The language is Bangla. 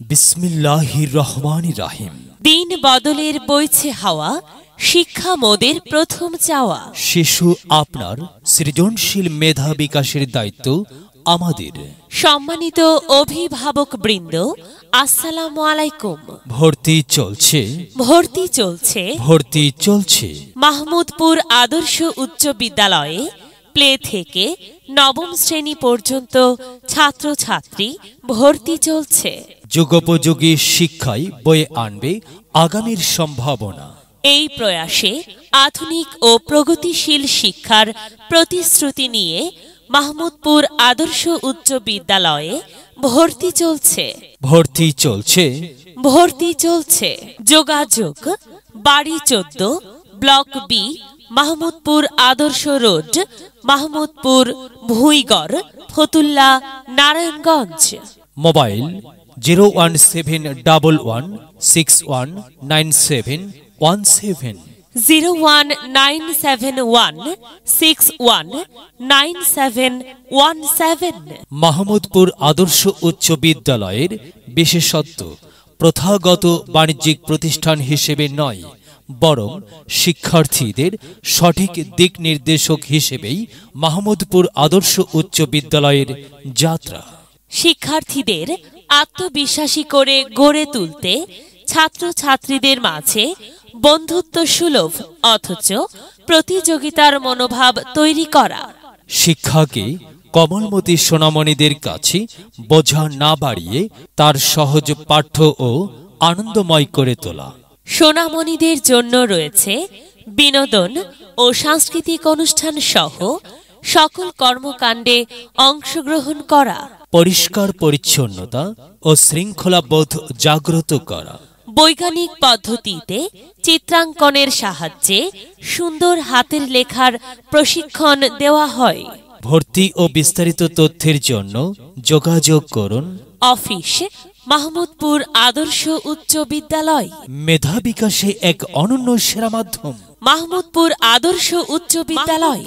বিসমিল্লাহির রহমানির রহিম। দিন বদলের বইছে হাওয়া, শিক্ষা মোদের প্রথম চাওয়া। শিশু আপনার সৃজনশীল মেধা বিকাশের দায়িত্ব আমাদের। সম্মানিত অভিভাবক বৃন্দ, আসসালামু আলাইকুম। ভর্তি চলছে ভর্তি চলছে মাহমুদপুর আদর্শ উচ্চ বিদ্যালয়ে প্লে থেকে নবম শ্রেণী পর্যন্ত ছাত্রছাত্রী ভর্তি চলছে। যুগোপযোগী শিক্ষাই বয়ে আনবে আগামীর সম্ভাবনা। এই প্রয়াসে আধুনিক ও প্রগতিশীল শিক্ষার প্রতিশ্রুতি নিয়ে মাহমুদপুর আদর্শ উচ্চ বিদ্যালয়ে ভর্তি চলছে। যোগাযোগ: বাড়ি 14, ব্লক বি, মাহমুদপুর আদর্শ রোড, মাহমুদপুর, ভুইগড়, ফতুল্লা, নারায়ণগঞ্জ। মোবাইল 017 01971619717। মাহমুদপুর আদর্শ উচ্চ বিদ্যালয়ের বিশেষত্ব প্রথাগত বাণিজ্যিক প্রতিষ্ঠান হিসেবে নয়, বরং শিক্ষার্থীদের সঠিক দিক নির্দেশক হিসেবেই মাহমুদপুর আদর্শ উচ্চ বিদ্যালয়ের যাত্রা। শিক্ষার্থীদের আত্মবিশ্বাসী করে গড়ে তুলতে ছাত্রছাত্রীদের মাঝে বন্ধুত্ব সুলভ অথচ প্রতিযোগিতার মনোভাব তৈরি করা। শিক্ষাকে কমলমতি সোনামণিদের কাছে বোঝা না বাড়িয়ে তার সহজ পাঠ্য ও আনন্দময় করে তোলা। সোনামণিদের জন্য রয়েছে বিনোদন ও সাংস্কৃতিক অনুষ্ঠান সহ সকল কর্মকাণ্ডে অংশগ্রহণ করা। পরিষ্কার পরিচ্ছন্নতা ও শৃঙ্খলাবোধ জাগ্রত করা। বৈজ্ঞানিক পদ্ধতিতে চিত্রাঙ্কনের সাহায্যে সুন্দর হাতের লেখার প্রশিক্ষণ দেওয়া হয়। ভর্তি ও বিস্তারিত তথ্যের জন্য যোগাযোগ করুন অফিস, মাহমুদপুর আদর্শ উচ্চ বিদ্যালয়। মেধা বিকাশে এক অনন্য সেরা মাধ্যম মাহমুদপুর আদর্শ উচ্চ বিদ্যালয়।